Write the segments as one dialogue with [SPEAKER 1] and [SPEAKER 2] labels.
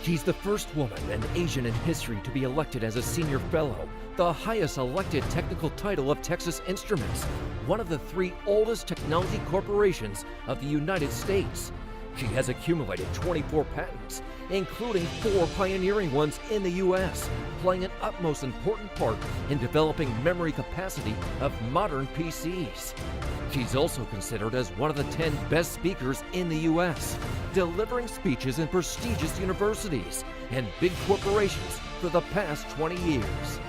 [SPEAKER 1] She's the first woman and Asian in history to be elected as a senior fellow, the highest elected technical title of Texas Instruments, one of the 3 oldest technology corporations of the United States. She has accumulated 24 patents, including 4 pioneering ones in the U.S., playing an utmost important part in developing memory capacity of modern PCs. She's also considered as one of the 10 best speakers in the U.S., delivering speeches in prestigious universities and big corporations for the past 20 years.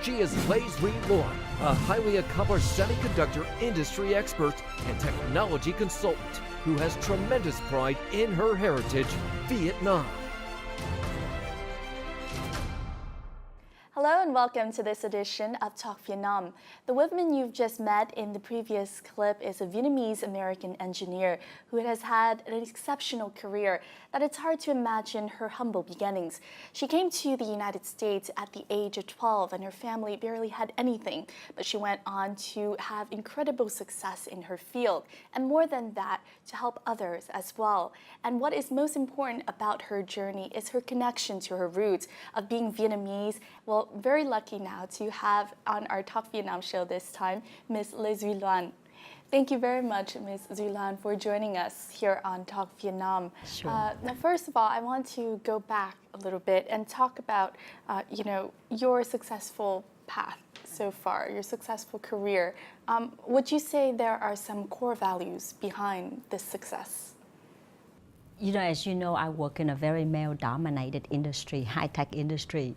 [SPEAKER 1] She is Lê Duy Loan, a highly accomplished semiconductor industry expert and technology consultant who has tremendous pride in her heritage, Vietnam.
[SPEAKER 2] Hello and welcome to this edition of Talk Vietnam. The woman you've just met in the previous clip is a Vietnamese-American engineer who has had an exceptional career that it's hard to imagine her humble beginnings. She came to the United States at the age of 12 and her family barely had anything, but she went on to have incredible success in her field and more than that, to help others as well. And what is most important about her journey is her connection to her roots of being Vietnamese. Well, very lucky now to have on our Talk Vietnam show this time, Ms. Lê Duy Loan. Thank you very much, Ms. Duy Loan, for joining us here on Talk Vietnam.
[SPEAKER 3] Sure.
[SPEAKER 2] Now, first of all, I want to go back a little bit and talk about, your successful path so far, your successful career. Would you say there are some core values behind this success?
[SPEAKER 3] You know, as you know, I work in a very male-dominated industry, high-tech industry.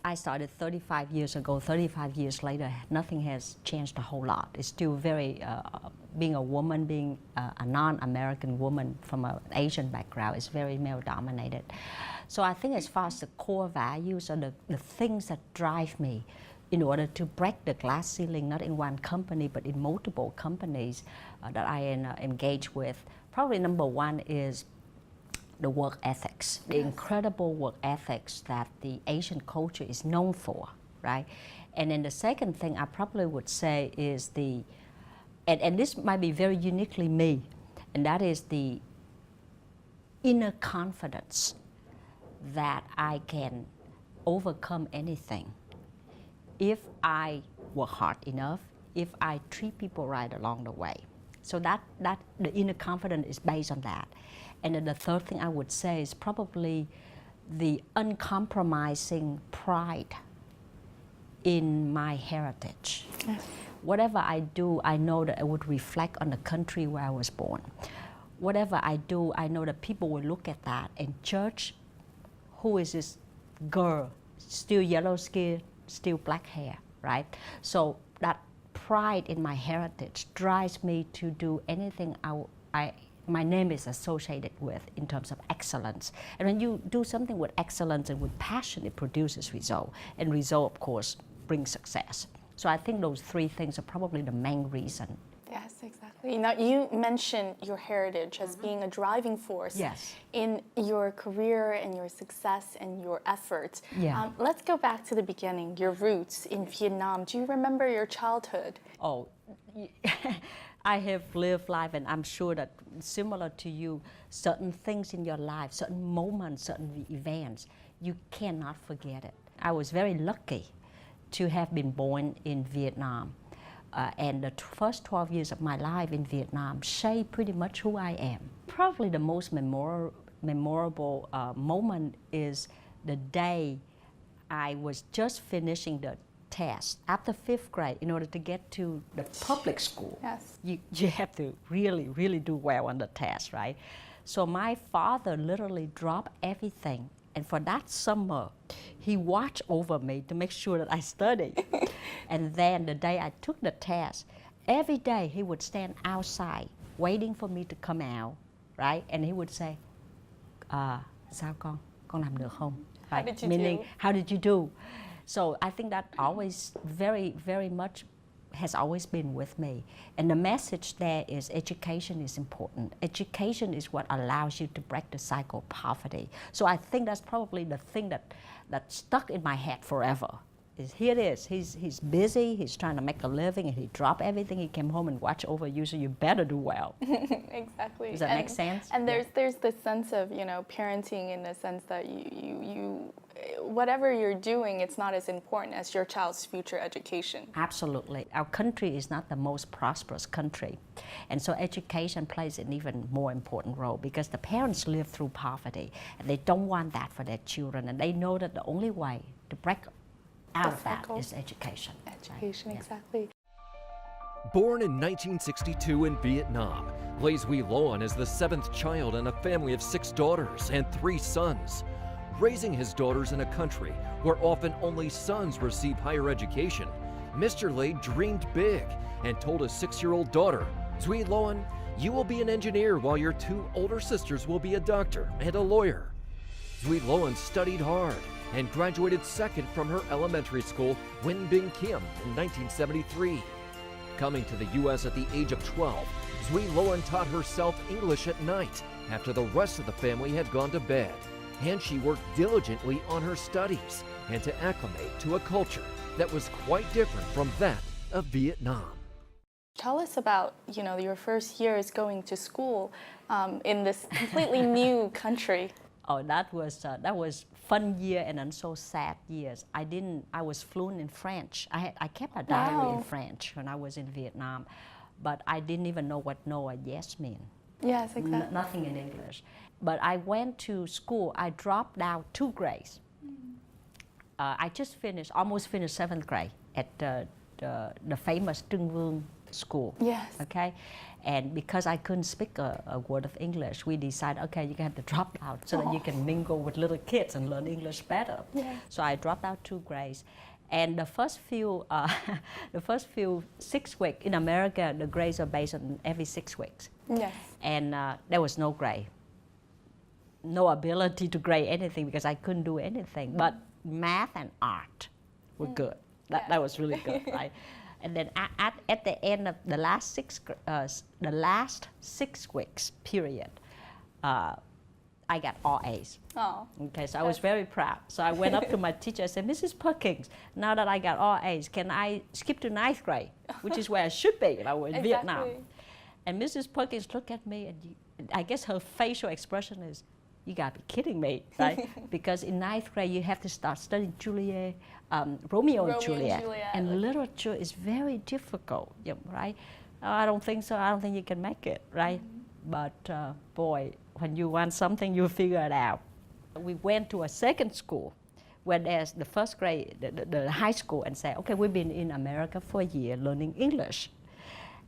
[SPEAKER 3] I started 35 years ago. 35 years later, nothing has changed a whole lot. It's still very, being a woman, being a non-American woman from an Asian background is very male-dominated. So I think as far as the core values or the things that drive me in order to break the glass ceiling, not in one company, but in multiple companies that I engage with, probably number one is the work ethics, the incredible work ethics that the Asian culture is known for, right? And then the second thing I probably would say is and this might be very uniquely me, and that is the inner confidence that I can overcome anything if I work hard enough, if I treat people right along the way. So that the inner confidence is based on that. And then the third thing I would say is probably the uncompromising pride in my heritage. Yes. Whatever I do, I know that it would reflect on the country where I was born. Whatever I do, I know that people will look at that and judge who is this girl, still yellow skin, still black hair, right? So that pride in my heritage drives me to do anything my name is associated with in terms of excellence. And when you do something with excellence and with passion, it produces result. And result, of course, brings success. So I think those 3 things are probably the main reason.
[SPEAKER 2] Yes, exactly. Now, you mentioned your heritage as being a driving force in your career and your success and your efforts.
[SPEAKER 3] Yeah.
[SPEAKER 2] Let's go back to the beginning, your roots in Vietnam. Do you remember your childhood?
[SPEAKER 3] Oh, I have lived life, and I'm sure that similar to you, certain things in your life, certain moments, certain events, you cannot forget it. I was very lucky to have been born in Vietnam. And the first 12 years of my life in Vietnam shaped pretty much who I am. Probably the most memorable moment is the day I was just finishing the test. After 5th grade, in order to get to the public school, you have to really, really do well on the test, right? So my father literally dropped everything. And for that summer, he watched over me to make sure that I studied. And then the day I took the test, every day he would stand outside waiting for me to come out, right? And he would say, sao con làm được không? Right?
[SPEAKER 2] How did you
[SPEAKER 3] Meaning,
[SPEAKER 2] do?
[SPEAKER 3] how did you do? So I think that always very, very much has always been with me. And the message there is education is important. Education is what allows you to break the cycle of poverty. So I think that's probably the thing that stuck in my head forever. Here it is. He's busy. He's trying to make a living, and he dropped everything. He came home and watched over you, so you better do well.
[SPEAKER 2] Exactly.
[SPEAKER 3] Does that make sense?
[SPEAKER 2] And there's this sense of, you know, parenting in the sense that you whatever you're doing, it's not as important as your child's future education.
[SPEAKER 3] Absolutely. Our country is not the most prosperous country. And so education plays an even more important role because the parents live through poverty and they don't want that for their children. And they know that the only way to break out of that is education.
[SPEAKER 2] Education,
[SPEAKER 3] right?
[SPEAKER 2] exactly.
[SPEAKER 1] Born in 1962 in Vietnam, Lê Duy Loan is the seventh child in a family of 6 daughters and 3 sons. Raising his daughters in a country where often only sons receive higher education, Mr. Lê dreamed big and told his 6-year-old daughter, Duy Loan, you will be an engineer while your 2 older sisters will be a doctor and a lawyer. Duy Loan studied hard and graduated second from her elementary school, Nguyen Binh Kim, in 1973. Coming to the U.S. at the age of 12, Duy Loan taught herself English at night after the rest of the family had gone to bed. And she worked diligently on her studies and to acclimate to a culture that was quite different from that of Vietnam.
[SPEAKER 2] Tell us about, you know, your first years going to school in this completely new country.
[SPEAKER 3] Oh, that was fun year and then so sad years. I was fluent in French. I kept a diary in French when I was in Vietnam, but I didn't even know what no or yes mean.
[SPEAKER 2] Yes, exactly.
[SPEAKER 3] Nothing in English. But I went to school. I dropped out 2 grades. I almost finished 7th grade at the famous Trưng Vương School.
[SPEAKER 2] Yes.
[SPEAKER 3] Okay, and because I couldn't speak a word of English, we decided, okay, you have to drop out so that you can mingle with little kids and learn English better.
[SPEAKER 2] Yeah.
[SPEAKER 3] So I dropped out 2 grades. And the first few 6 weeks in America, the grades are based on every 6 weeks.
[SPEAKER 2] Yes.
[SPEAKER 3] And there was no grade, no ability to grade anything because I couldn't do anything. But math and art were good. That was really good, right? And then at the end of the last 6 weeks period, I got all A's.
[SPEAKER 2] Oh.
[SPEAKER 3] Okay, so I was very proud. So I went up to my teacher and said, Mrs. Perkins, now that I got all A's, can I skip to 9th grade, which is where I should be if I were in Vietnam? And Mrs. Perkins looked at me, and I guess her facial expression is, you gotta be kidding me, right? Because in 9th grade, you have to start studying Juliet, Romeo and Juliet. And literature is very difficult, right? Oh, I don't think so. I don't think you can make it, right? But boy, when you want something, you figure it out. We went to a second school where there's the 1st grade, the high school, and say, okay, we've been in America for a year learning English.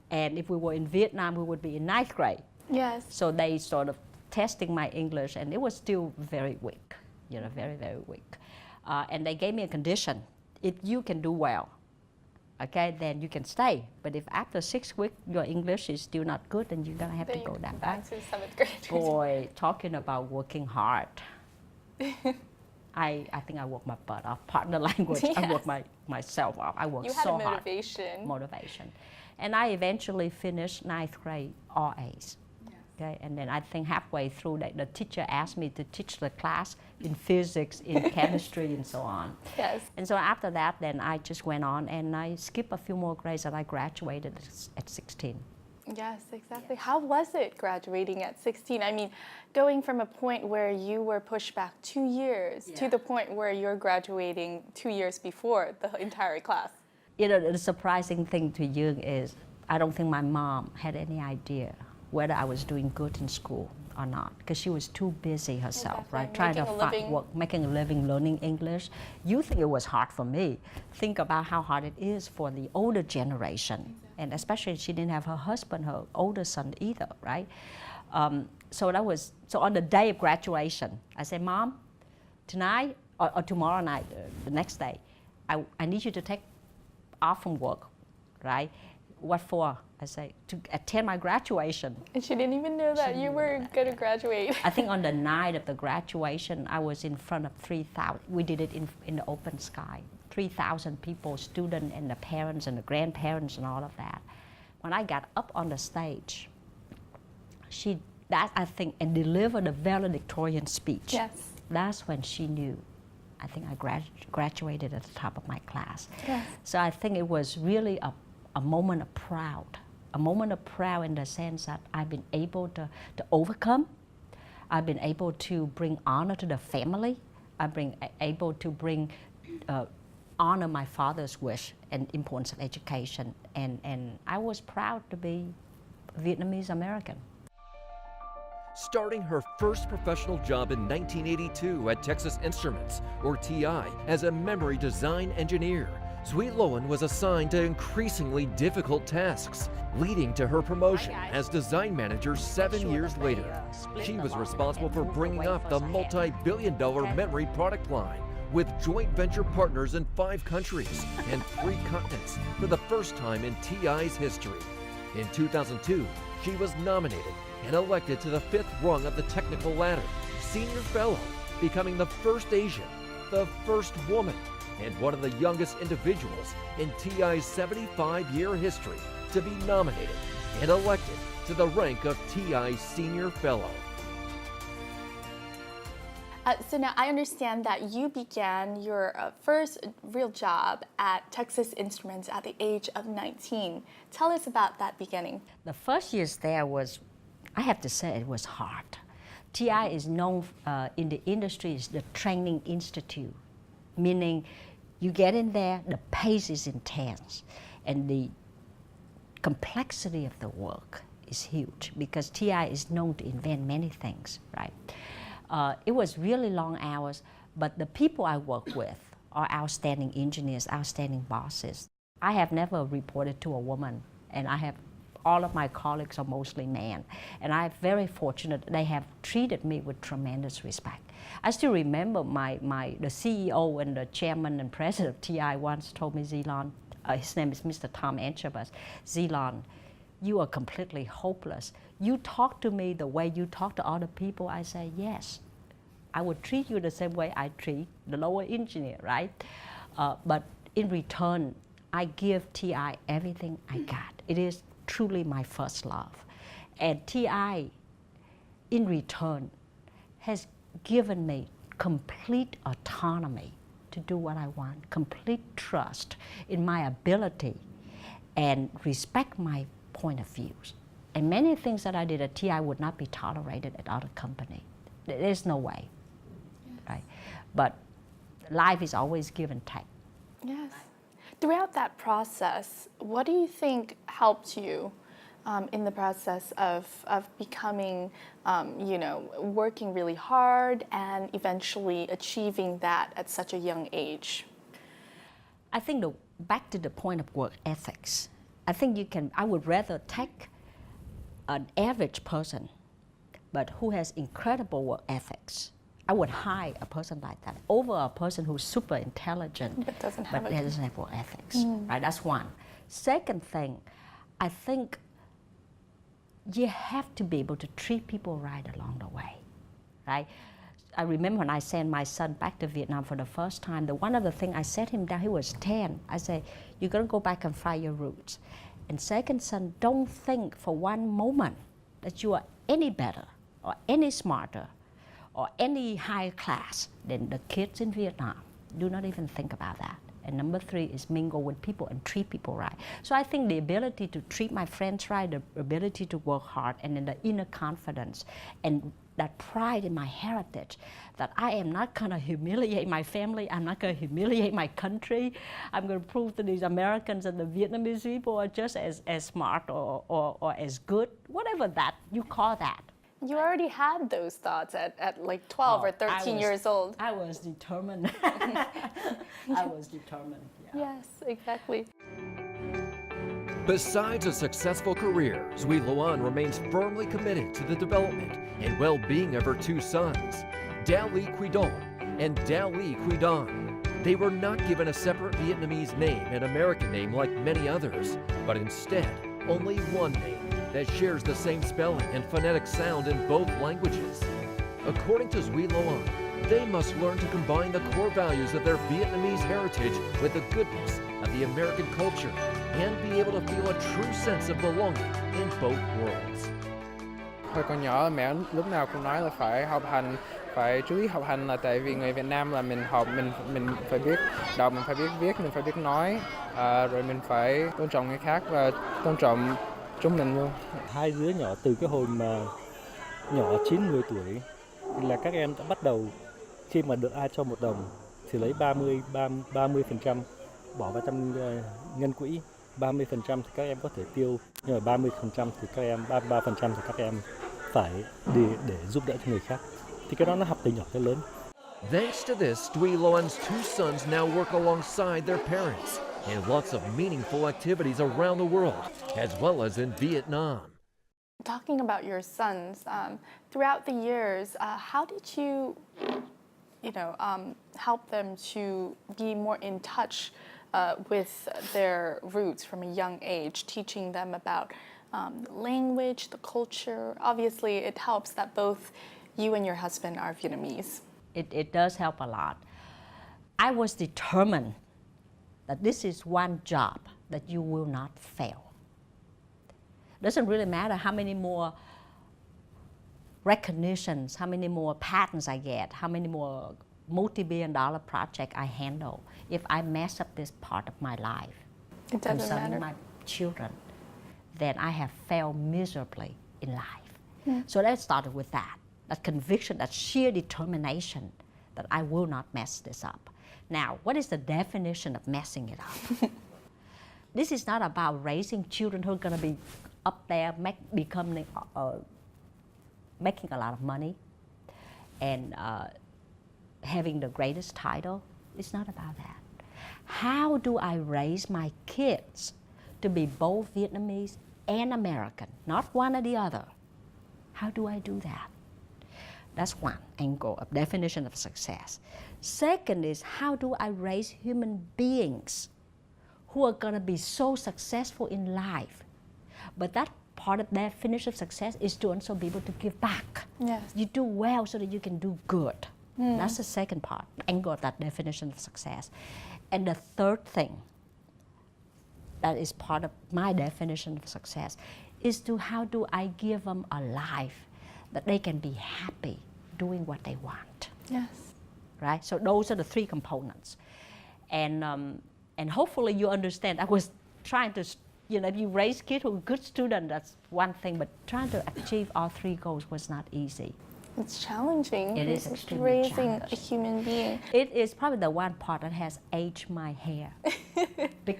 [SPEAKER 3] And if we were in Vietnam, we would be in 9th grade.
[SPEAKER 2] Yes.
[SPEAKER 3] So they sort of testing my English, and it was still very weak, you know, very, very weak. And they gave me a condition. If you can do well, okay, then you can stay. But if after 6 weeks your English is still not good, then you're gonna have to go down.
[SPEAKER 2] Back to 7th grade.
[SPEAKER 3] Boy, talking about working hard. I think I worked my butt off. Partner language, yes. I worked myself off. I worked so hard.
[SPEAKER 2] You had a motivation.
[SPEAKER 3] Motivation. And I eventually finished 9th grade all A's. Okay, and then I think halfway through that, the teacher asked me to teach the class in physics, in chemistry, and so on.
[SPEAKER 2] Yes.
[SPEAKER 3] And so after that, then I just went on and I skipped a few more grades and I graduated at 16.
[SPEAKER 2] Yes, exactly. How was it graduating at 16? I mean, going from a point where you were pushed back 2 years to the point where you're graduating 2 years before the entire class.
[SPEAKER 3] You know, the surprising thing to you is I don't think my mom had any idea whether I was doing good in school or not, because she was too busy herself, right? Trying to find work, making a living, learning English. You think it was hard for me. Think about how hard it is for the older generation. And especially she didn't have her husband, her older son either, right? So on the day of graduation, I said, Mom, tonight or tomorrow night, the next day, I need you to take off from work, right? What for? I say, to attend my graduation.
[SPEAKER 2] And she didn't even know that you were going to graduate.
[SPEAKER 3] I think on the night of the graduation, I was in front of 3,000. We did it in the open sky. 3,000 people, students and the parents and the grandparents and all of that. When I got up on the stage, I think, and delivered a valedictorian speech.
[SPEAKER 2] Yes.
[SPEAKER 3] That's when she knew I think I graduated at the top of my class.
[SPEAKER 2] Yes.
[SPEAKER 3] So I think it was really a moment of pride. A moment of pride in the sense that I've been able to overcome. I've been able to bring honor to the family. I've been able to bring honor my father's wish and importance of education. And I was proud to be Vietnamese American.
[SPEAKER 1] Starting her first professional job in 1982 at Texas Instruments, or TI, as a memory design engineer, Duy Loan was assigned to increasingly difficult tasks, leading to her promotion as design manager 7 years later. She was responsible for bringing up the multi-billion-dollar memory product line with joint venture partners in 5 countries and 3 continents for the first time in TI's history. In 2002, she was nominated and elected to the 5th rung of the technical ladder, Senior Fellow, becoming the first Asian, the first woman, and one of the youngest individuals in TI's 75-year history to be nominated and elected to the rank of TI Senior Fellow.
[SPEAKER 2] So now I understand that you began your first real job at Texas Instruments at the age of 19. Tell us about that beginning.
[SPEAKER 3] The first years there was, I have to say, it was hard. TI is known in the industry as the training institute, meaning you get in there, the pace is intense, and the complexity of the work is huge because TI is known to invent many things, right? It was really long hours, but the people I work with are outstanding engineers, outstanding bosses. I have never reported to a woman, and all of my colleagues are mostly men, and I'm very fortunate they have treated me with tremendous respect. I still remember the CEO and the chairman and president of TI once told me, Zilon, his name is Mr. Tom Enchabas, Zilon, you are completely hopeless. You talk to me the way you talk to other people. I say, yes, I would treat you the same way I treat the lower engineer, right? But in return, I give TI everything I got. It is truly my first love. And TI, in return, has given me complete autonomy to do what I want, complete trust in my ability, and respect my point of views. And many things that I did at TI would not be tolerated at other companies. There's no way, right? But life is always give and take.
[SPEAKER 2] Yes. Throughout that process, what do you think helped you in the process of becoming, working really hard and eventually achieving that at such a young age?
[SPEAKER 3] I think back to the point of work ethics. I think I would rather take an average person, but who has incredible work ethics. I would hire a person like that over a person who's super intelligent,
[SPEAKER 2] but doesn't have
[SPEAKER 3] work ethics, right? That's one. Second thing, I think you have to be able to treat people right along the way, right? I remember when I sent my son back to Vietnam for the first time, one of the things I set him down, he was 10. I said, you're gonna go back and find your roots. And second, son, don't think for one moment that you are any better or any smarter or any higher class than the kids in Vietnam. Do not even think about that. And number 3 is mingle with people and treat people right. So I think the ability to treat my friends right, the ability to work hard, and then the inner confidence and that pride in my heritage, that I am not going to humiliate my family, I'm not going to humiliate my country, I'm going to prove to these Americans and the Vietnamese people are just as smart or as good, whatever that you call that.
[SPEAKER 2] You already had those thoughts at like 12 or 13 years old.
[SPEAKER 3] I was determined. I was determined, yeah.
[SPEAKER 2] Yes, exactly.
[SPEAKER 1] Besides a successful career, Duy Loan remains firmly committed to the development and well-being of her 2 sons, Dao Ly Quy Dong and Dao Ly Quy Dan. They were not given a separate Vietnamese name and American name like many others, but instead only one name that shares the same spelling and phonetic sound in both languages. According to Duy Loan, they must learn to combine the core values of their Vietnamese heritage with the goodness of the American culture and be able to feel a true sense of belonging in both worlds.
[SPEAKER 4] Hồi còn nhỏ mẹ lúc nào cũng nói là phải học hành phải chú ý học hành, là tại vì người Việt Nam là mình học mình phải biết đọc, mình phải biết viết, mình phải biết nói, rồi mình phải tôn trọng người khác và tôn trọng chúng mình luôn.
[SPEAKER 5] Hai đứa nhỏ từ cái hồi mà nhỏ 9-10 tuổi là các em đã bắt đầu, khi mà được ai cho $1 thì lấy 30% bỏ vào trong ngân quỹ, 30% thì các em có thể tiêu, nhưng mà 30% thì các em 33% thì các em phải đi để giúp đỡ cho người khác. Thì cái đó nó học từ nhỏ tới lớn.
[SPEAKER 1] Thanks to this, Duy Loan's two sons now work alongside their parents in lots of meaningful activities around the world, as well as in Vietnam.
[SPEAKER 2] Talking about your sons, throughout the years, how did you, help them to be more in touch with their roots from a young age, teaching them about the language, the culture? Obviously, it helps that both you and your husband are Vietnamese.
[SPEAKER 3] It does help a lot. I was determined that this is one job that you will not fail. Doesn't really matter how many more recognitions, how many more patents I get, how many more multi-billion-dollar projects I handle. If I mess up this part of my life,
[SPEAKER 2] It doesn't
[SPEAKER 3] concerning
[SPEAKER 2] matter.
[SPEAKER 3] my children, then I have failed miserably in life. So let's start with that conviction, that sheer determination that I will not mess this up. Now, what is the definition of messing it up? This is not about raising children who are going to be up there making a lot of money and having the greatest title. It's not about that. How do I raise my kids to be both Vietnamese and American, not one or the other? How do I do that? That's one angle of definition of success. Second is, how do I raise human beings who are going to be so successful in life? But that part of definition of success is to also be able to give back.
[SPEAKER 2] Yes.
[SPEAKER 3] You do well so that you can do good. That's the second part, angle of that definition of success. And the third thing that is part of my definition of success is to how do I give them a life that they can be happy doing what they want.
[SPEAKER 2] Yes.
[SPEAKER 3] Right? So those are the three components. And hopefully you understand. I was trying to, if you raise kids who are good students, that's one thing, but trying to achieve all three goals was not easy.
[SPEAKER 2] It's challenging.
[SPEAKER 3] It is extremely
[SPEAKER 2] raising
[SPEAKER 3] challenging.
[SPEAKER 2] a human being.
[SPEAKER 3] It is probably the one part that has aged my hair. Big time. Big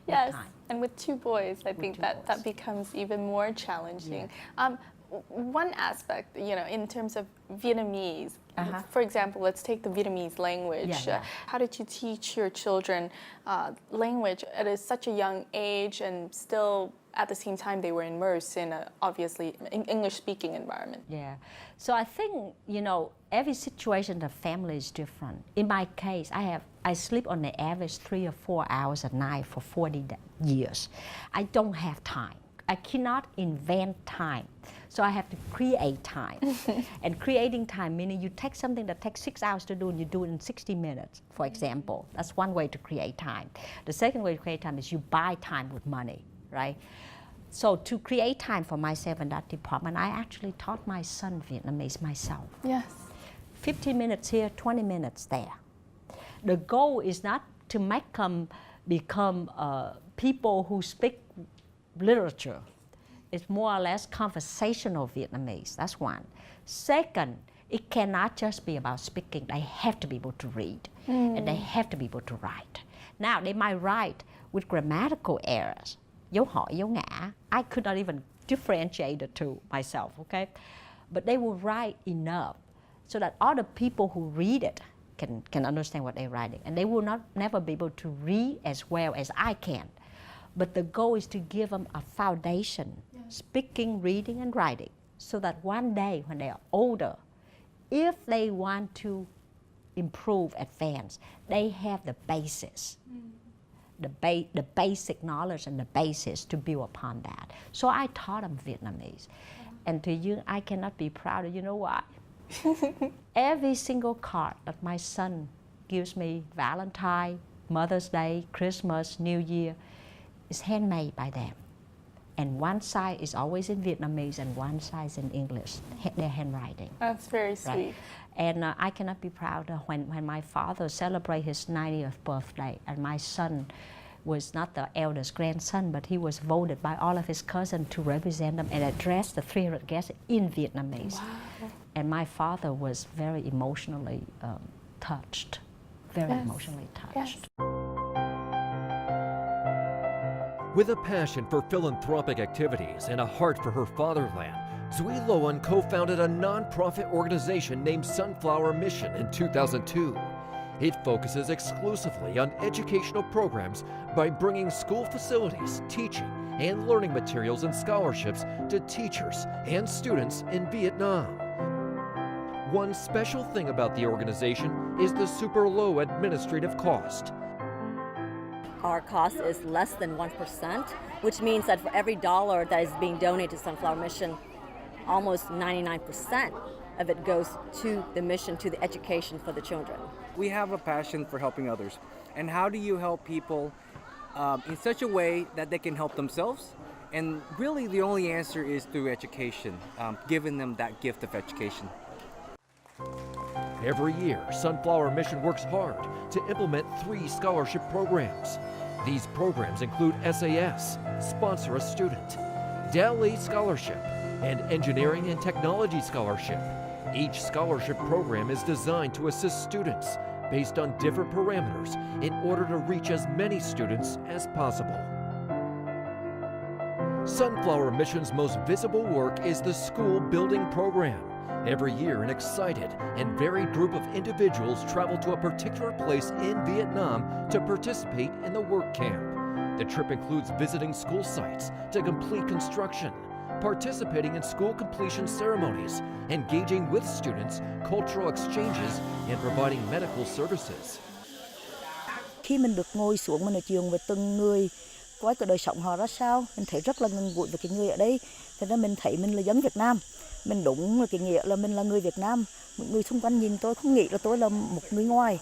[SPEAKER 2] Yes,
[SPEAKER 3] time.
[SPEAKER 2] and with two boys, I think
[SPEAKER 3] two
[SPEAKER 2] that
[SPEAKER 3] boys.
[SPEAKER 2] becomes even more challenging. One aspect, in terms of Vietnamese, for example, let's take the Vietnamese language.
[SPEAKER 3] Yeah.
[SPEAKER 2] How did you teach your children language at such a young age, and still at the same time they were immersed in a obviously English-speaking environment?
[SPEAKER 3] Yeah. So I think, every situation in the family is different. In my case, I sleep on the average 3 or 4 hours a night for 40 years. I don't have time. I cannot invent time. So I have to create time. And creating time, meaning you take something that takes 6 hours to do and you do it in 60 minutes, for example. That's one way to create time. The second way to create time is you buy time with money, right? So to create time for myself in that department, I actually taught my son Vietnamese myself.
[SPEAKER 2] Yes.
[SPEAKER 3] 15 minutes here, 20 minutes there. The goal is not to make them become people who speak literature. It's more or less conversational Vietnamese. That's one. Second, it cannot just be about speaking. They have to be able to read, and they have to be able to write. Now, they might write with grammatical errors. Dấu hỏi, dấu ngã. I could not even differentiate the two myself, okay? But they will write enough so that other people who read it can understand what they're writing. And they will never be able to read as well as I can. But the goal is to give them a foundation, speaking, reading, and writing, so that one day when they are older, if they want to improve, advance, they have the basis. The basic knowledge and the basis to build upon that. So I taught them Vietnamese. And to you, I cannot be prouder. You know why? Every single card that my son gives me, Valentine, Mother's Day, Christmas, New Year, is handmade by them. And one side is always in Vietnamese and one side is in English, their handwriting.
[SPEAKER 2] That's very sweet.
[SPEAKER 3] Right? And I cannot be prouder when my father celebrated his 90th birthday, and my son was not the eldest grandson, but he was voted by all of his cousins to represent them and address the 300 guests in Vietnamese.
[SPEAKER 2] Wow.
[SPEAKER 3] And my father was very emotionally touched, very emotionally touched.
[SPEAKER 2] Yes.
[SPEAKER 1] With a passion for philanthropic activities and a heart for her fatherland, Zui Loan co-founded a non-profit organization named Sunflower Mission in 2002. It focuses exclusively on educational programs by bringing school facilities, teaching, and learning materials and scholarships to teachers and students in Vietnam. One special thing about the organization is the super low administrative cost.
[SPEAKER 6] Our cost is less than 1%, which means that for every dollar that is being donated to Sunflower Mission, almost 99% of it goes to the mission, to the education for the children.
[SPEAKER 7] We have a passion for helping others. And how do you help people in such a way that they can help themselves? And really the only answer is through education, giving them that gift of education.
[SPEAKER 1] Every year, Sunflower Mission works hard to implement 3 scholarship programs. These programs include SAS, Sponsor a Student, Dal Scholarship, and Engineering and Technology Scholarship. Each scholarship program is designed to assist students based on different parameters in order to reach as many students as possible. Sunflower Mission's most visible work is the school building program. Every year, an excited and varied group of individuals travel to a particular place in Vietnam to participate in the work camp. The trip includes visiting school sites to complete construction, participating in school completion ceremonies, engaging with students, cultural exchanges, and providing medical services.
[SPEAKER 8] Khi mình được ngồi xuống mà nói chuyện với từng người, coi cái đời sống họ ra sao, mình thấy rất là gần gũi với cái người ở đây. Thế nên mình thấy mình là dân Việt Nam. Mình đúng là cái nghĩa là mình là người Việt Nam. Mọi người xung quanh nhìn tôi không nghĩ là tôi là một người ngoài.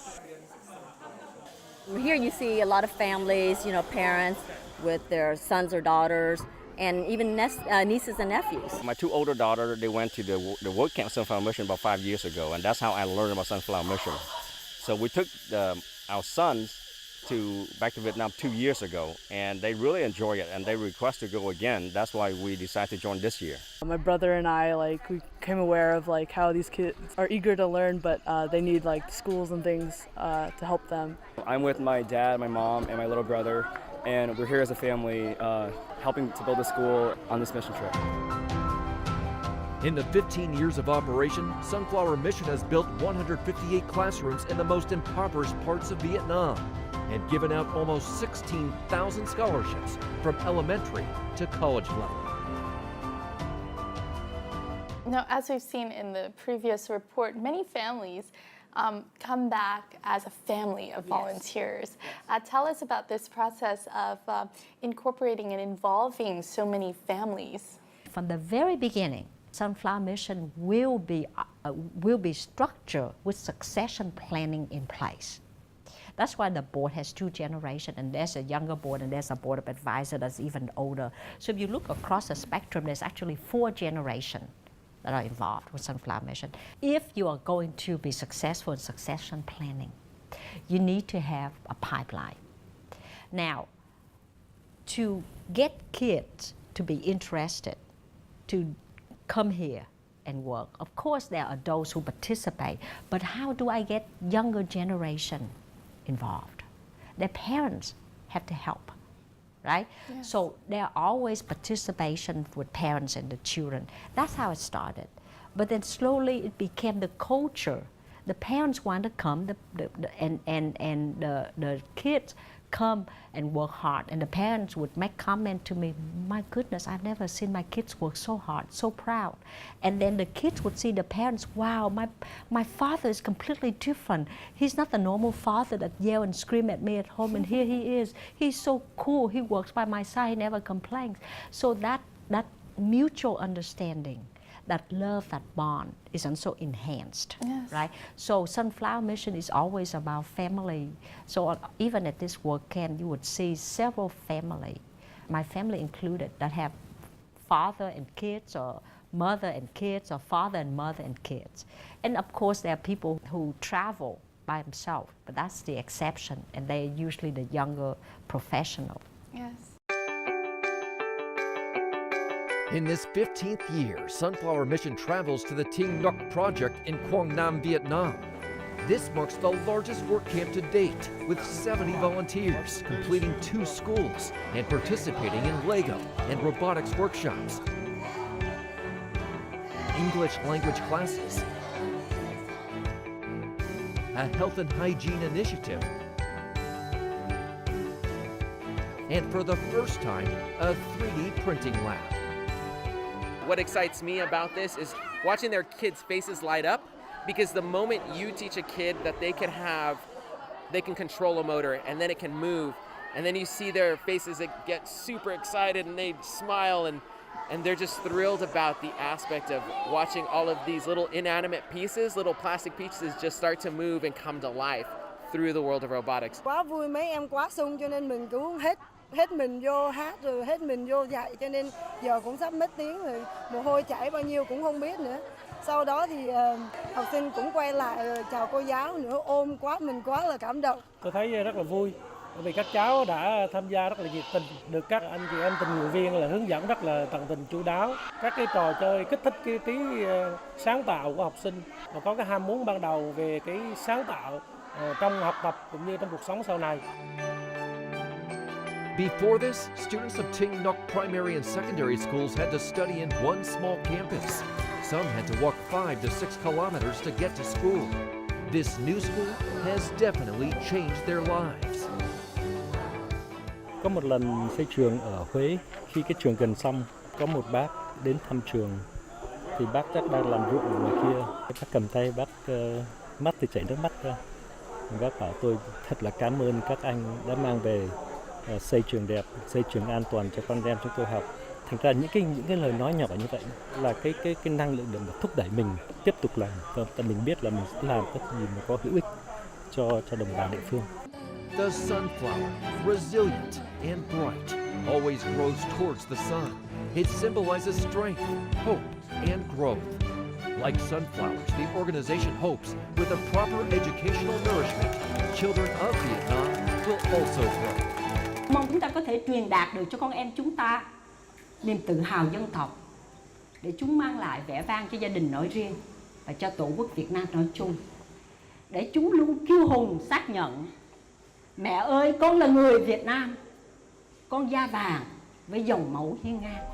[SPEAKER 6] Here you see a lot of families, parents with their sons or daughters, and even nieces and nephews.
[SPEAKER 9] My 2 older daughters, they went to the work camp Sunflower Mission about 5 years ago, and that's how I learned about Sunflower Mission. So we took our sons back to Vietnam 2 years ago, and they really enjoy it, and they request to go again. That's why we decided to join this year.
[SPEAKER 10] My brother and I, we became aware of how these kids are eager to learn, but they need schools and things to help them.
[SPEAKER 11] I'm with my dad, my mom, and my little brother, and we're here as a family helping to build a school on this mission trip.
[SPEAKER 1] In the 15 years of operation, Sunflower Mission has built 158 classrooms in the most impoverished parts of Vietnam and given out almost 16,000 scholarships from elementary to college level.
[SPEAKER 2] Now, as we've seen in the previous report, many families come back as a family of volunteers. Tell us about this process of incorporating and involving so many families.
[SPEAKER 3] From the very beginning, Sunflower Mission will be structured with succession planning in place. That's why the board has 2 generations, and there's a younger board and there's a board of advisors that's even older. So if you look across the spectrum, there's actually 4 generations that are involved with Sunflower Mission. If you are going to be successful in succession planning, you need to have a pipeline. Now, to get kids to be interested, to come here and work, of course there are adults who participate, but how do I get younger generation involved? Their parents have to help, right?
[SPEAKER 2] Yes.
[SPEAKER 3] So there are always participation with parents and the children. That's how it started. But then slowly it became the culture. The parents want to come, and the kids come and work hard. And the parents would make comment to me, my goodness, I've never seen my kids work so hard, so proud. And then the kids would see the parents, wow, my father is completely different. He's not the normal father that yell and scream at me at home, and here he is. He's so cool, he works by my side, he never complains. So that mutual understanding, that love, that bond is also enhanced,
[SPEAKER 2] yes.
[SPEAKER 3] right? So Sunflower Mission is always about family. So even at this work camp, you would see several families, my family included, that have father and kids, or mother and kids, or father and mother and kids. And of course, there are people who travel by themselves, but that's the exception, and they're usually the younger professionals.
[SPEAKER 2] Yes.
[SPEAKER 1] In this 15th year, Sunflower Mission travels to the Ting Nuc project in Quang Nam, Vietnam. This marks the largest work camp to date, with 70 volunteers completing 2 schools and participating in Lego and robotics workshops, English language classes, a health and hygiene initiative, and for the first time, a 3D printing lab.
[SPEAKER 12] What excites me about this is watching their kids' faces light up, because the moment you teach a kid that they can control a motor and then it can move, and then you see their faces that get super excited and they smile and they're just thrilled about the aspect of watching all of these little inanimate pieces, little plastic pieces just start to move and come to life through the world of robotics.
[SPEAKER 13] Quá vui, mấy em quá sung cho nên mình cũng hết mình vô hát rồi hết mình vô dạy, cho nên giờ cũng sắp mất tiếng rồi, mồ hôi chảy bao nhiêu cũng không biết nữa. Sau đó thì học sinh cũng quay lại chào cô giáo nữa, ôm quá mình quá là cảm động.
[SPEAKER 5] Tôi thấy rất là vui, bởi vì các cháu đã tham gia rất là nhiệt tình, được các anh chị em tình nguyện viên là hướng dẫn rất là tận tình chu đáo. Các cái trò chơi kích thích cái trí sáng tạo của học sinh và có cái ham muốn ban đầu về cái sáng tạo trong học tập cũng như trong cuộc sống sau này.
[SPEAKER 1] Before this, students of Ting Nuc primary and secondary schools had to study in one small campus. Some had to walk 5 to 6 kilometers to get to school. This new school has definitely changed their lives.
[SPEAKER 5] Có một lần xây trường ở Huế, khi cái trường gần xong, có một bác đến thăm trường, thì bác chắc đang làm ruộng ở ngoài kia. Bác cầm tay, bác mắt thì chảy nước mắt ra. Bác bảo tôi thật là cảm ơn các anh đã mang về xây trường đẹp, xây trường an toàn cho con em chúng tôi học. Thành ra những cái lời nói nhỏ như vậy là cái năng lượng để mà thúc đẩy mình tiếp tục làm. Và mình biết là mình sẽ làm cái gì mà có hữu ích cho đồng bào địa phương.
[SPEAKER 1] The sunflower, resilient and bright, always grows towards the sun. It symbolizes strength, hope, and growth. Like sunflowers, the organization hopes with a proper educational nourishment, children of Vietnam will also grow.
[SPEAKER 3] Mong chúng ta có thể truyền đạt được cho con em chúng ta niềm tự hào dân tộc, để chúng mang lại vẻ vang cho gia đình nói riêng và cho Tổ quốc Việt Nam nói chung. Để chúng luôn kiêu hùng xác nhận: mẹ ơi, con là người Việt Nam, con da vàng với dòng máu hiên ngang.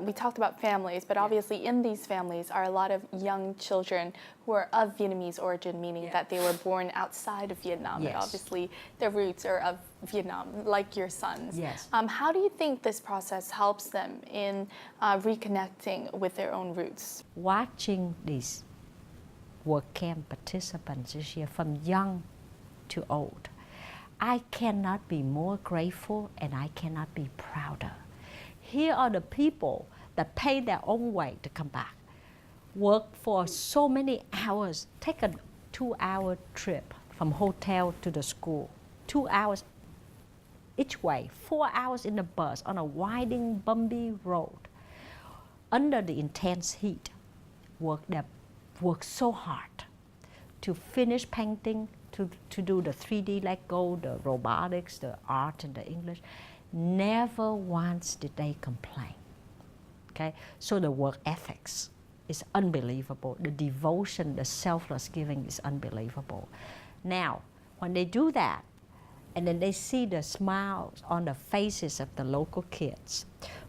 [SPEAKER 2] We talked about families, but obviously in these families are a lot of young children who are of Vietnamese origin, meaning that they were born outside of Vietnam.
[SPEAKER 3] Yes.
[SPEAKER 2] But obviously their roots are of Vietnam, like your sons.
[SPEAKER 3] Yes.
[SPEAKER 2] How do you think this process helps them in reconnecting with their own roots?
[SPEAKER 3] Watching these work camp participants this year, from young to old, I cannot be more grateful and I cannot be prouder. Here are the people that pay their own way to come back, work for so many hours, take a 2-hour trip from hotel to the school, 2 hours each way, 4 hours in the bus on a winding, bumpy road, under the intense heat, work so hard to finish painting, to do the 3D Lego, the robotics, the art and the English. Never once did they complain. Okay, so the work ethics is unbelievable. The devotion, the selfless giving is unbelievable. Now, when they do that, and then they see the smiles on the faces of the local kids,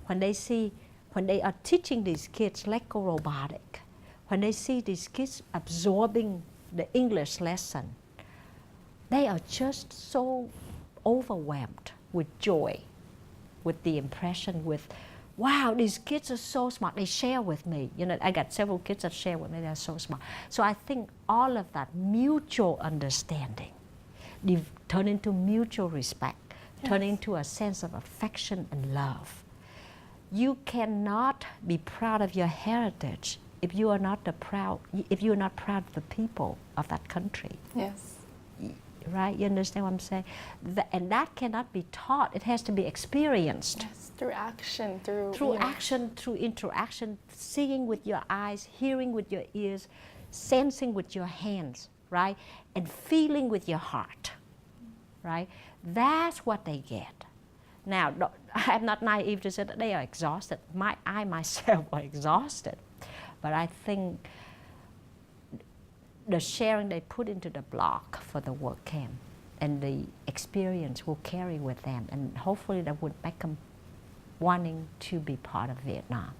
[SPEAKER 3] when they are teaching these kids Lego robotic, when they see these kids absorbing the English lesson, they are just so overwhelmed with joy, with the impression, with, wow, these kids are so smart. They share with me. You know, I got several kids that share with me. They're so smart. So I think all of that mutual understanding turn into mutual respect, turn into a sense of affection and love. You cannot be proud of your heritage if you are not proud of the people of that country.
[SPEAKER 2] Yes.
[SPEAKER 3] Right? You understand what I'm saying? And that cannot be taught. It has to be experienced.
[SPEAKER 2] Yes, through action, through
[SPEAKER 3] action, through interaction, seeing with your eyes, hearing with your ears, sensing with your hands, right? And feeling with your heart, right? That's what they get. Now, I'm not naive to say that they are exhausted. I myself are exhausted. But I think the sharing they put into the blog for the work camp and the experience will carry with them, and hopefully that would make them wanting to be part of Vietnam.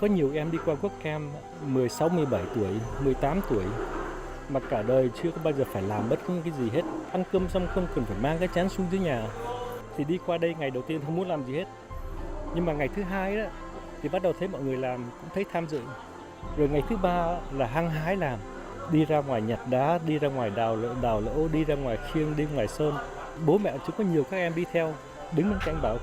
[SPEAKER 5] Có nhiều em đi qua Work Camp 16, 17 tuổi, 18 tuổi mà cả đời chưa có bao giờ phải làm bất cứ cái gì hết. Ăn cơm xong không cần phải mang cái chén xuống dưới nhà. Thì đi qua đây ngày đầu tiên không muốn làm gì hết. Nhưng mà ngày thứ hai đó thì bắt đầu thấy mọi người làm, cũng thấy tham dự. Rồi ngày thứ ba là hăng hái làm. Đi ra ngoài nhặt đá, đi ra ngoài đào lỗ, đi ra ngoài khiêng, đi ngoài sơn. Bố mẹ chúng có nhiều các em đi theo, đứng bên cạnh bảo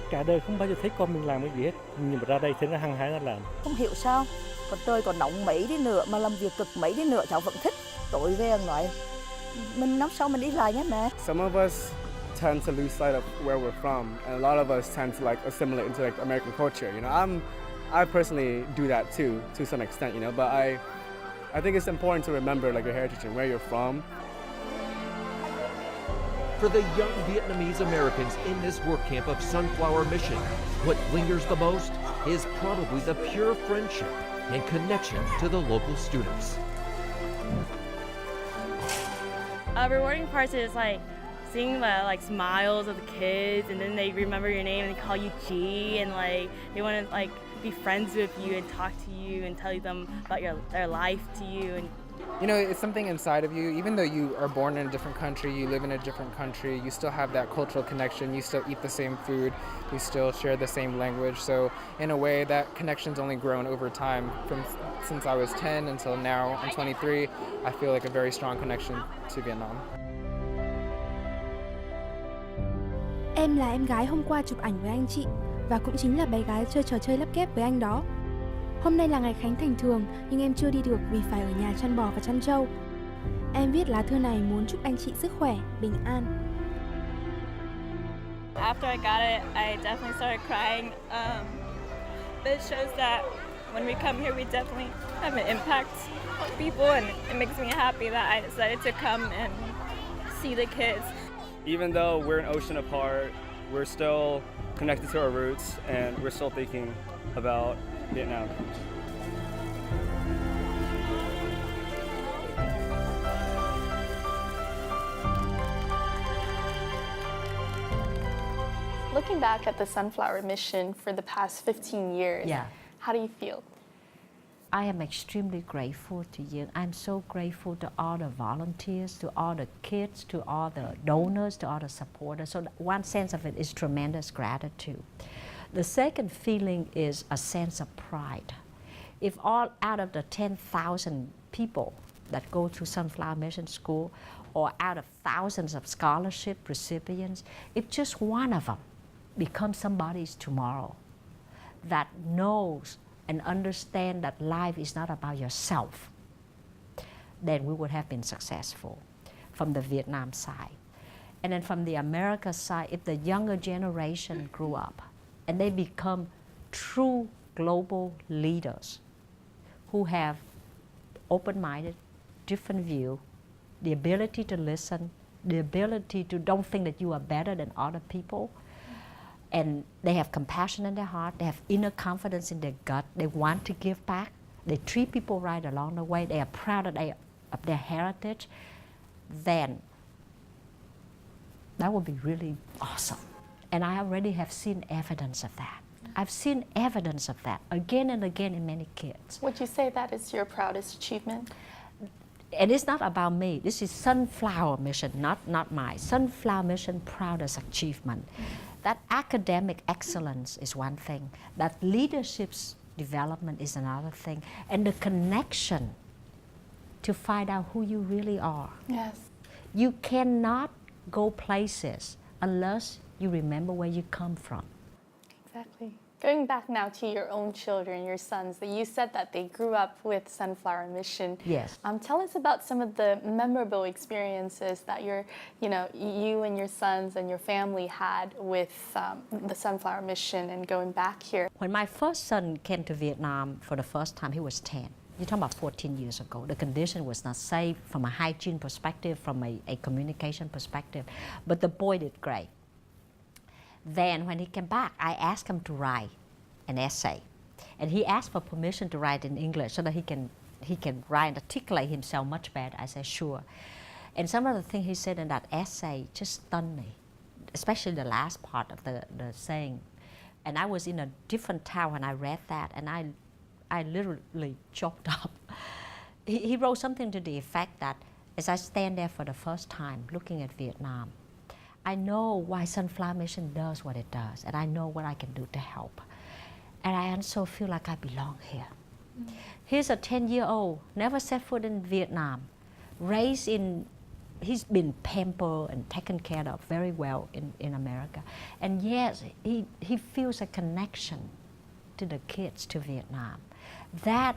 [SPEAKER 5] cả đời không bao giờ thấy con mình làm cái gì hết, nhưng mà ra đây thấy nó hăng hái nó làm.
[SPEAKER 8] Không hiểu sao, còn trời còn nóng mấy đi nữa mà làm việc cực mấy đi nữa cháu vẫn thích. Tối về nói mình năm sau mình đi lại nhé mẹ.
[SPEAKER 11] Some of us tend to lose sight of where we're from, and a lot of us tend to like assimilate into like American culture. You know, I personally do that too, to some extent. You know, but I think it's important to remember like your heritage and where you're from.
[SPEAKER 1] For the young Vietnamese Americans in this work camp of Sunflower Mission, what lingers the most is probably the pure friendship and connection to the local students.
[SPEAKER 14] Rewarding parts is like seeing the like smiles of the kids, and then they remember your name and they call you G, and like they want to like be friends with you and talk to you and tell them about their life to you. And
[SPEAKER 4] you know, it's something inside of you. Even though you are born in a different country, you live in a different country, you still have that cultural connection. You still eat the same food, you still share the same language. So in a way, that connection's only grown over time. Since I was 10 until now I'm 23, I feel like a very strong connection to Vietnam.
[SPEAKER 15] Em là em gái hôm qua chụp ảnh với anh chị, và cũng chính là bé gái chơi trò chơi lắp ghép với anh đó. Hôm nay là ngày khánh thành thường, nhưng em chưa đi được vì phải ở nhà chăn bò và chăn trâu. Em viết lá thư này muốn chúc anh chị sức khỏe, bình an.
[SPEAKER 14] after I got it, I definitely started crying. But it shows that when we come here, we definitely have an impact on people, and it makes me happy that I decided to come and see the kids.
[SPEAKER 11] Even though we're an ocean apart, we're still connected to our roots, and we're still thinking about Vietnam.
[SPEAKER 2] Looking back at the Sunflower Mission for the past 15 years, how do you feel?
[SPEAKER 3] I am extremely grateful to you. I'm so grateful to all the volunteers, to all the kids, to all the donors, to all the supporters. So one sense of it is tremendous gratitude. The second feeling is a sense of pride. If all out of the 10,000 people that go to Sunflower Mission School, or out of thousands of scholarship recipients, if just one of them becomes somebody's tomorrow that knows and understand that life is not about yourself, then we would have been successful from the Vietnam side. And then from the America side, if the younger generation grew up and they become true global leaders who have open-minded, different view, the ability to listen, the ability to don't think that you are better than other people, and they have compassion in their heart, they have inner confidence in their gut, they want to give back, they treat people right along the way, they are proud of their heritage, then that would be really awesome. And I already have seen evidence of that. I've seen evidence of that again and again in many kids.
[SPEAKER 2] Would you say that is your proudest achievement?
[SPEAKER 3] And it's not about me. This is Sunflower Mission, not mine. Sunflower Mission proudest achievement. that academic excellence is one thing, that leadership's development is another thing, and the connection to find out who you really are.
[SPEAKER 2] Yes.
[SPEAKER 3] You cannot go places unless you remember where you come from.
[SPEAKER 2] Exactly. Going back now to your own children, your sons, that you said that they grew up with Sunflower Mission.
[SPEAKER 3] Yes.
[SPEAKER 2] Tell us about some of the memorable experiences that you and your sons and your family had with the Sunflower Mission and going back here.
[SPEAKER 3] When my first son came to Vietnam for the first time, he was 10. You're talking about 14 years ago. The condition was not safe from a hygiene perspective, from a communication perspective, but the boy did great. Then when he came back, I asked him to write an essay. And he asked for permission to write in English so that he can write and articulate himself much better. I said, sure. And some of the things he said in that essay just stunned me, especially the last part of the saying. And I was in a different town when I read that, and I literally choked up. He wrote something to the effect that as I stand there for the first time looking at Vietnam, I know why Sunflower Mission does what it does, and I know what I can do to help. And I also feel like I belong here. Here's a 10-year-old, never set foot in Vietnam, raised in, he's been pampered and taken care of very well in America. And yes, he feels a connection to the kids, to Vietnam. That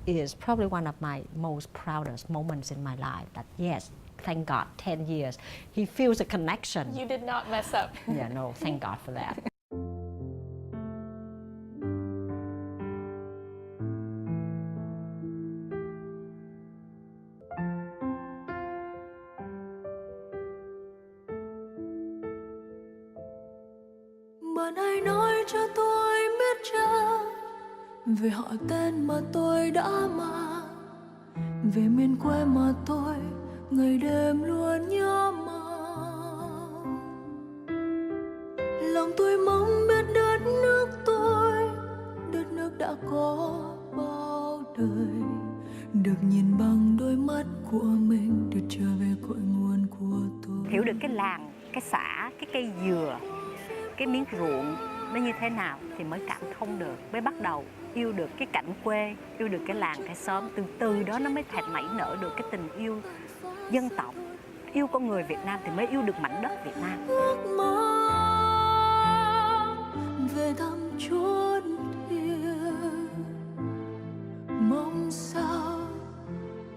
[SPEAKER 3] is probably one of my most proudest moments in my life, that yes, thank God, 10 years. He feels a connection.
[SPEAKER 2] You did not mess up.
[SPEAKER 3] Yeah, no, thank God for that.
[SPEAKER 16] Bạn hãy nói cho tôi biết cha về họ tên mà tôi đã mang, về miền quê mà tôi ngày đêm luôn nhớ mong. Lòng tôi mong biết đất nước tôi, đất nước đã có bao đời, được nhìn bằng đôi mắt của mình, được trở về cội nguồn của tôi.
[SPEAKER 3] Hiểu được cái làng, cái xã, cái cây dừa, cái miếng ruộng nó như thế nào thì mới cảm thông được, mới bắt đầu yêu được cái cảnh quê, yêu được cái làng, cái xóm. Từ đó nó mới nảy nở được cái tình yêu dân tộc, yêu con người Việt Nam thì mới yêu được mảnh đất Việt Nam.
[SPEAKER 16] Ước mơ về thăm chốn thiêng, mong sao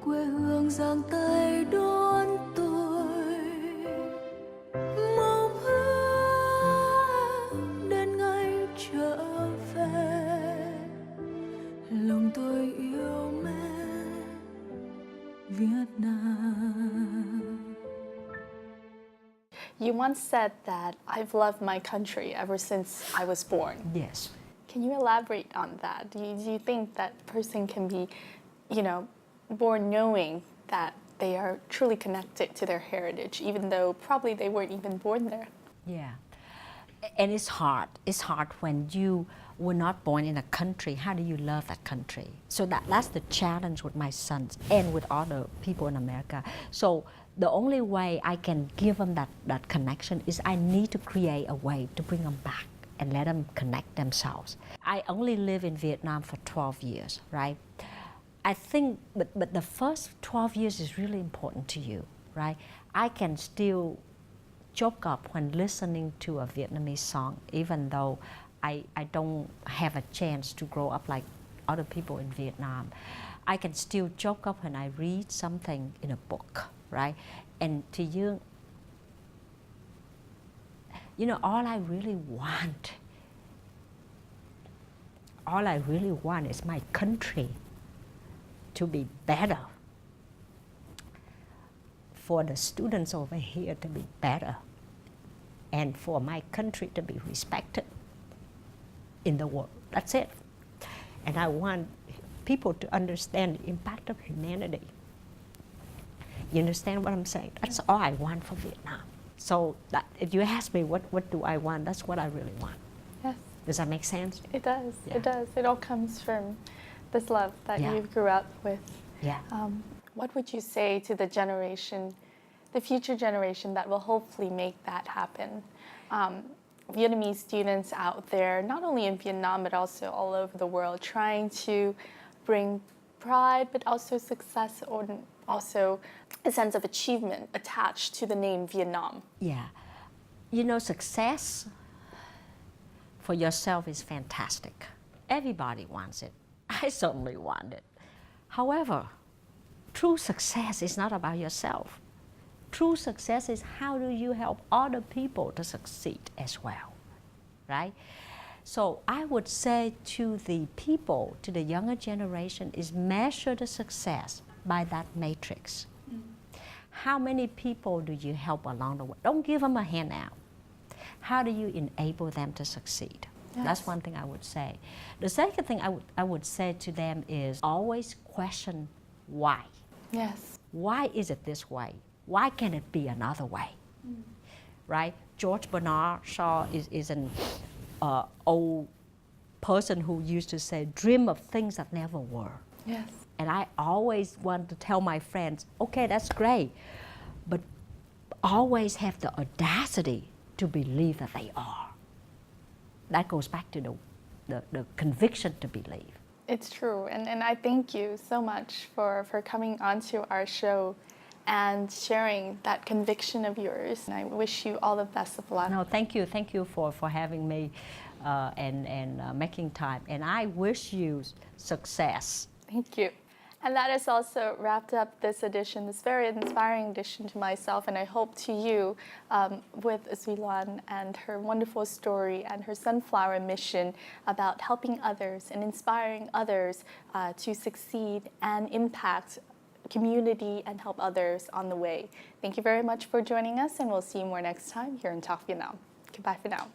[SPEAKER 16] quê hương giang tay đón tôi, mong ước đến ngày trở về, lòng tôi yêu mến Việt Nam.
[SPEAKER 2] You once said that I've loved my country ever since I was born.
[SPEAKER 3] Yes.
[SPEAKER 2] Can you elaborate on that? Do you think that person can be, born knowing that they are truly connected to their heritage, even though probably they weren't even born there?
[SPEAKER 3] Yeah. And it's hard. It's hard when you were not born in a country. How do you love that country? So that's the challenge with my sons and with other people in America. So the only way I can give them that connection is I need to create a way to bring them back and let them connect themselves. I only live in Vietnam for 12 years, right? I think, but the first 12 years is really important to you, right? I can still choke up when listening to a Vietnamese song, even though I don't have a chance to grow up like other people in Vietnam. I can still choke up when I read something in a book, right? And to you, all I really want is my country to be better, for the students over here to be better, and for my country to be respected in the world. That's it. And I want people to understand the impact of humanity. You understand what I'm saying? That's all I want for Vietnam. So if you ask me what do I want, that's what I really want.
[SPEAKER 2] Yes.
[SPEAKER 3] Does that make sense?
[SPEAKER 2] It does.
[SPEAKER 3] Yeah.
[SPEAKER 2] It does. It all comes from this love that you grew up with.
[SPEAKER 3] Yeah.
[SPEAKER 2] What would you say to the generation, the future generation that will hopefully make that happen? Vietnamese students out there, not only in Vietnam but also all over the world, trying to bring pride but also success, or also a sense of achievement attached to the name Vietnam?
[SPEAKER 3] Yeah. You know, success for yourself is fantastic. Everybody wants it. I certainly want it. However, true success is not about yourself. True success is how do you help other people to succeed as well, right? So I would say to the people, to the younger generation, is measure the success by that matrix. How many people do you help along the way? Don't give them a handout. How do you enable them to succeed?
[SPEAKER 2] Yes.
[SPEAKER 3] That's one thing I would say. The second thing I would say to them is always question why.
[SPEAKER 2] Yes.
[SPEAKER 3] Why is it this way? Why can't it be another way? Right? George Bernard Shaw is an old person who used to say, dream of things that never were.
[SPEAKER 2] Yes.
[SPEAKER 3] And I always want to tell my friends, okay, that's great, but always have the audacity to believe that they are. That goes back to the conviction to believe.
[SPEAKER 2] It's true, and I thank you so much for coming onto our show and sharing that conviction of yours. And I wish you all the best of luck.
[SPEAKER 3] No, thank you for having me and making time. And I wish you success.
[SPEAKER 2] Thank you. And that has also wrapped up this edition, this very inspiring edition to myself, and I hope to you, with Duy Loan and her wonderful story and her sunflower mission about helping others and inspiring others to succeed and impact community and help others on the way. Thank you very much for joining us, and we'll see you more next time here in Talk Vietnam. Goodbye for now.